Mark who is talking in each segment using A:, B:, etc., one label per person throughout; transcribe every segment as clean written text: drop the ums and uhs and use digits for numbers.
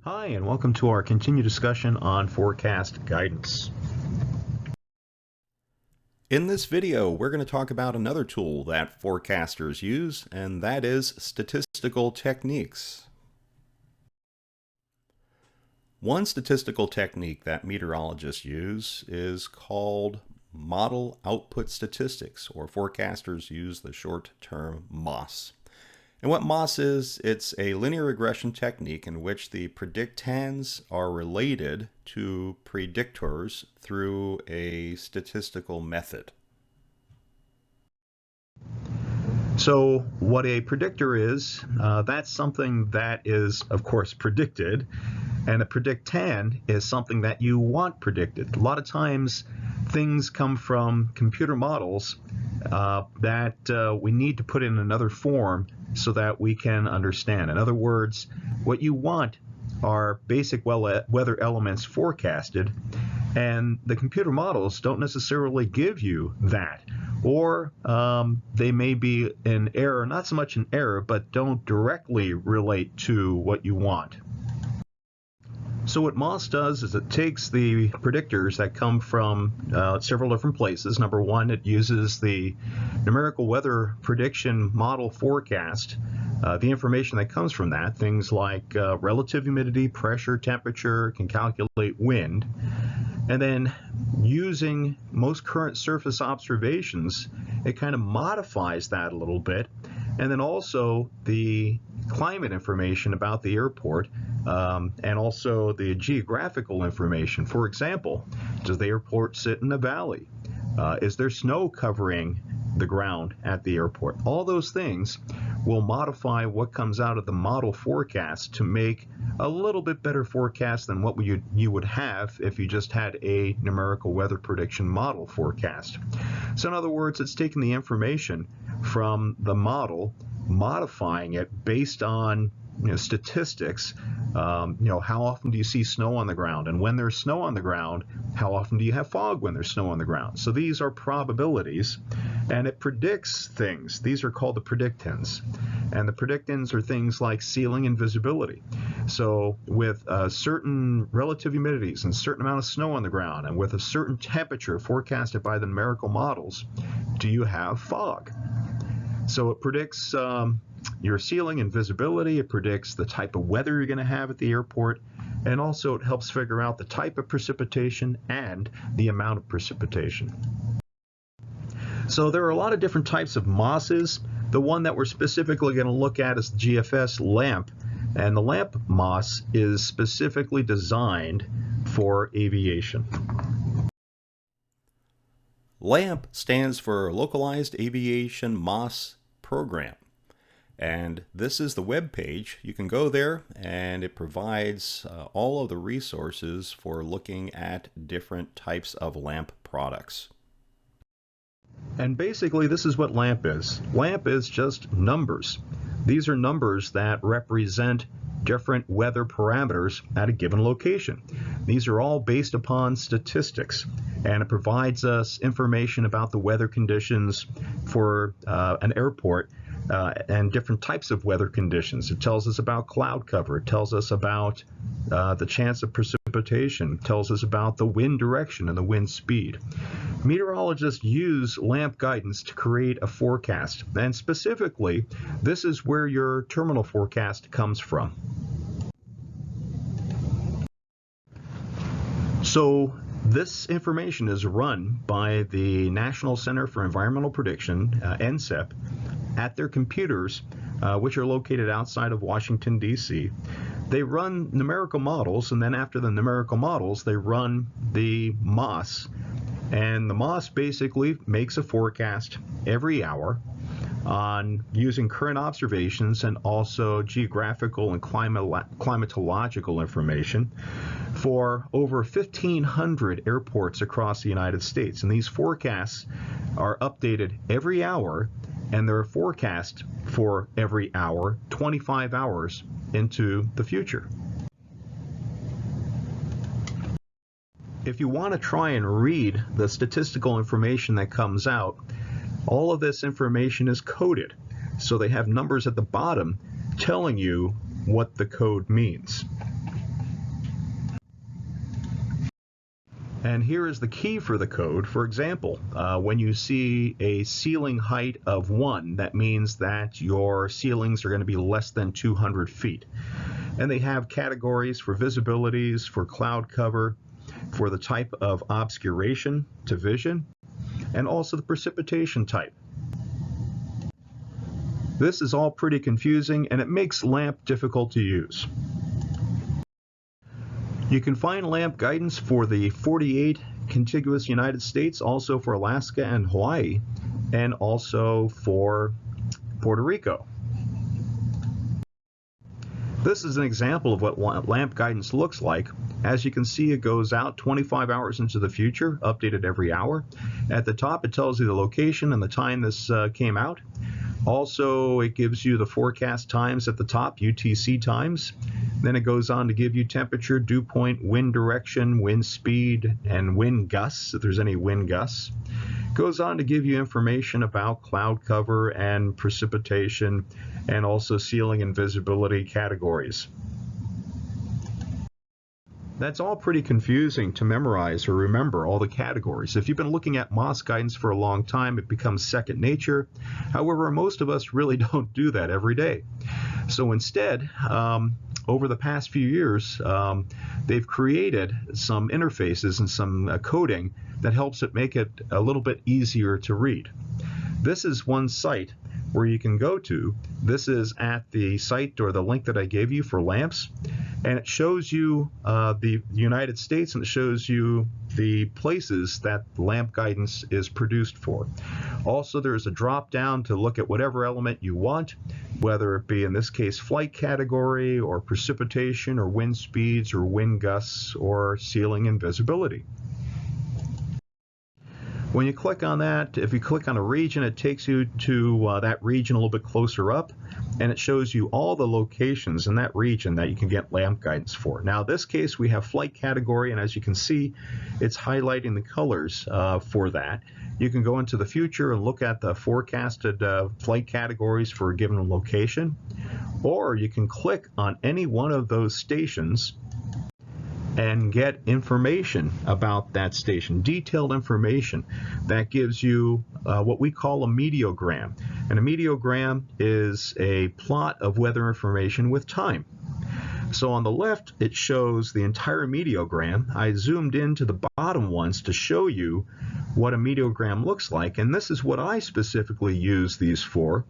A: Hi, and welcome to our continued discussion on forecast guidance.
B: In this video, we're going to talk about another tool that forecasters use, and that is statistical techniques. One statistical technique that meteorologists use is called model output statistics, or forecasters use the short term MOS. And what MOS is, it's a linear regression technique in which the predictands are related to predictors through a statistical method.
A: So what a predictor is, that's something that is, of course, predicted, and a predictand is something that you want predicted. A lot of times things come from computer models that we need to put in another form so that we can understand. In other words, what you want are basic weather elements forecasted, and the computer models don't necessarily give you that. Or they may be in error, not so much in error, but don't directly relate to what you want. So what MOS does is it takes the predictors that come from several different places. Number one, it uses the numerical weather prediction model forecast, the information that comes from that, things like relative humidity, pressure, temperature, can calculate wind. And then using most current surface observations, it kind of modifies that a little bit. And then also the climate information about the airport and also the geographical information. For example, does the airport sit in a valley? Is there snow covering the ground at the airport? All those things will modify what comes out of the model forecast to make a little bit better forecast than what you would have if you just had a numerical weather prediction model forecast. So in other words, it's taking the information from the model, modifying it based on statistics. How often do you see snow on the ground? And when there's snow on the ground, how often do you have fog when there's snow on the ground? So these are probabilities, and it predicts things. These are called the predictands. And the predictands are things like ceiling and visibility. So with certain relative humidities and certain amount of snow on the ground, and with a certain temperature forecasted by the numerical models, do you have fog? So it predicts your ceiling and visibility, it predicts the type of weather you're going to have at the airport, and also it helps figure out the type of precipitation and the amount of precipitation. So there are a lot of different types of MOSs. The one that we're specifically going to look at is the GFS LAMP, and the LAMP MOS is specifically designed for aviation.
B: LAMP stands for Localized Aviation MOS Program. And this is the web page. You can go there, and it provides all of the resources for looking at different types of LAMP products.
A: And basically, this is what LAMP is. LAMP is just numbers. These are numbers that represent different weather parameters at a given location. These are all based upon statistics, and it provides us information about the weather conditions for an airport and different types of weather conditions. It tells us about cloud cover. It tells us about the chance of precipitation. It tells us about the wind direction and the wind speed. Meteorologists use LAMP guidance to create a forecast, and specifically, this is where your terminal forecast comes from. So this information is run by the National Center for Environmental Prediction, NCEP, at their computers, which are located outside of Washington, D.C. They run numerical models, and then after the numerical models, they run the MOS. And the MOS basically makes a forecast every hour on using current observations and also geographical and climatological information for over 1,500 airports across the United States. And these forecasts are updated every hour, and they're forecast for every hour, 25 hours into the future. If you want to try and read the statistical information that comes out, all of this information is coded. So they have numbers at the bottom telling you what the code means. And here is the key for the code. For example, when you see a ceiling height of 1, that means that your ceilings are going to be less than 200 feet. And they have categories for visibilities, for cloud cover, for the type of obscuration to vision, and also the precipitation type. This is all pretty confusing, and it makes LAMP difficult to use. You can find LAMP guidance for the 48 contiguous United States, also for Alaska and Hawaii, and also for Puerto Rico. This is an example of what LAMP guidance looks like. As you can see, it goes out 25 hours into the future, updated every hour. At the top, it tells you the location and the time this came out. Also, it gives you the forecast times at the top, UTC times. Then it goes on to give you temperature, dew point, wind direction, wind speed, and wind gusts, if there's any wind gusts. It goes on to give you information about cloud cover and precipitation, and also ceiling and visibility categories. That's all pretty confusing to memorize or remember, all the categories. If you've been looking at MOS guidance for a long time, it becomes second nature. However, most of us really don't do that every day. So instead, over the past few years, they've created some interfaces and some coding that helps it make it a little bit easier to read. This is one site where you can go to. This is at the site or the link that I gave you for lamps, and it shows you the United States, and it shows you the places that lamp guidance is produced for. Also, there's a drop down to look at whatever element you want, whether it be in this case flight category or precipitation or wind speeds or wind gusts or ceiling and visibility. When you click on that, if you click on a region, it takes you to that region a little bit closer up, and it shows you all the locations in that region that you can get lamp guidance for. Now, in this case, we have flight category, and as you can see, it's highlighting the colors for that. You can go into the future and look at the forecasted flight categories for a given location, or you can click on any one of those stations and get information about that station, detailed information that gives you what we call a meteogram. And a meteogram is a plot of weather information with time. So on the left, it shows the entire meteogram. I zoomed into the bottom ones to show you what a meteogram looks like, and this is what I specifically use these for.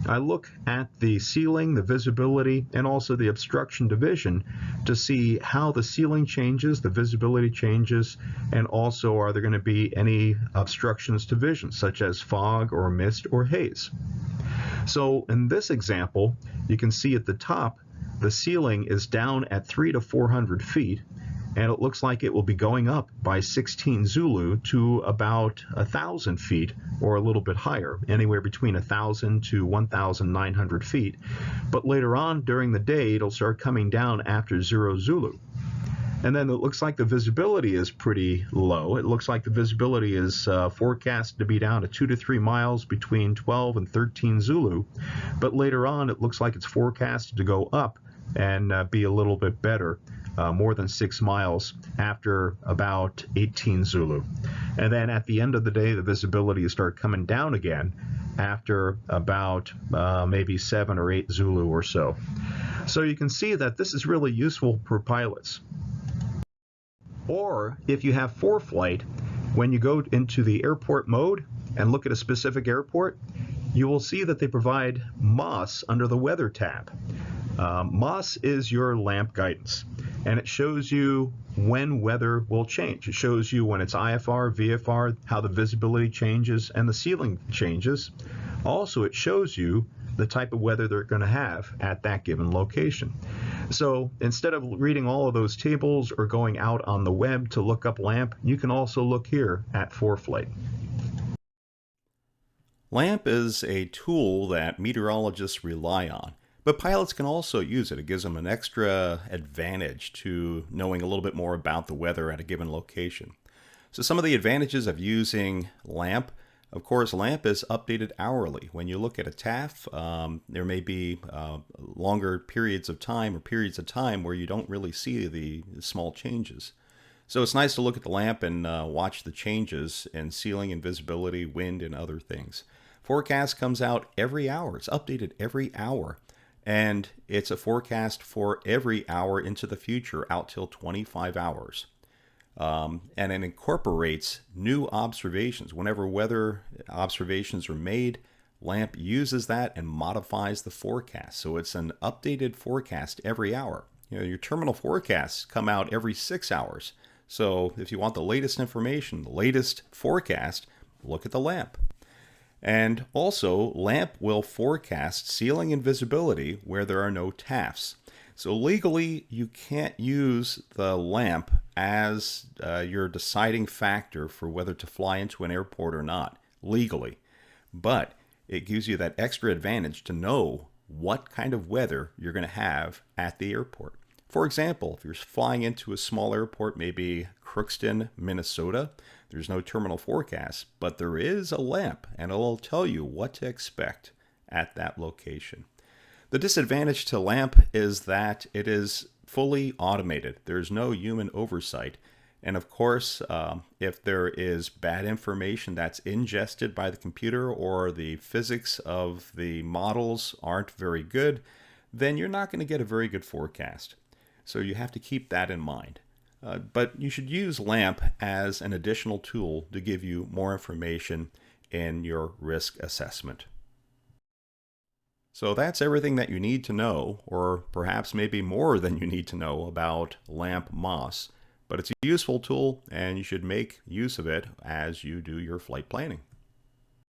A: I look at the ceiling, the visibility, and also the obstruction division to see how the ceiling changes, the visibility changes, and also are there going to be any obstructions to vision, such as fog or mist or haze. So in this example, you can see at the top, the ceiling is down at 300 to 400 feet, and it looks like it will be going up by 16 Zulu to about 1,000 feet or a little bit higher, anywhere between 1,000 to 1,900 feet. But later on during the day, it'll start coming down after 0 Zulu. And then it looks like the visibility is pretty low. It looks like the visibility is forecast to be down to 2 to 3 miles between 12 and 13 Zulu. But later on, it looks like it's forecasted to go up and be a little bit better, more than 6 miles after about 18 Zulu. And then at the end of the day, the visibility will start coming down again after about maybe 7 or 8 Zulu or so. So you can see that this is really useful for pilots. Or if you have ForeFlight, when you go into the airport mode and look at a specific airport, you will see that they provide MOS under the weather tab. MOS is your lamp guidance, and it shows you when weather will change. It shows you when it's IFR, VFR, how the visibility changes and the ceiling changes. Also, it shows you the type of weather they're going to have at that given location. So instead of reading all of those tables or going out on the web to look up LAMP, you can also look here at ForeFlight.
B: LAMP is a tool that meteorologists rely on, but pilots can also use it. It gives them an extra advantage to knowing a little bit more about the weather at a given location. So some of the advantages of using LAMP: of course, LAMP is updated hourly. When you look at a TAF, there may be longer periods of time where you don't really see the small changes. So it's nice to look at the lamp and watch the changes in ceiling and visibility, wind, and other things. Forecast comes out every hour. It's updated every hour. And it's a forecast for every hour into the future, out till 25 hours. And it incorporates new observations. Whenever weather observations are made, LAMP uses that and modifies the forecast. So it's an updated forecast every hour. Your terminal forecasts come out every 6 hours. So if you want the latest information, the latest forecast, look at the LAMP. And also, LAMP will forecast ceiling and visibility where there are no TAFs. So legally, you can't use the LAMP as your deciding factor for whether to fly into an airport or not, legally. But it gives you that extra advantage to know what kind of weather you're going to have at the airport. For example, if you're flying into a small airport, maybe Crookston, Minnesota, there's no terminal forecast, but there is a LAMP, and it'll tell you what to expect at that location. The disadvantage to LAMP is that it is fully automated. There's no human oversight. And of course, if there is bad information that's ingested by the computer or the physics of the models aren't very good, then you're not going to get a very good forecast. So you have to keep that in mind. But you should use LAMP as an additional tool to give you more information in your risk assessment. So that's everything that you need to know, or perhaps maybe more than you need to know about LAMP MOS. But it's a useful tool, and you should make use of it as you do your flight planning.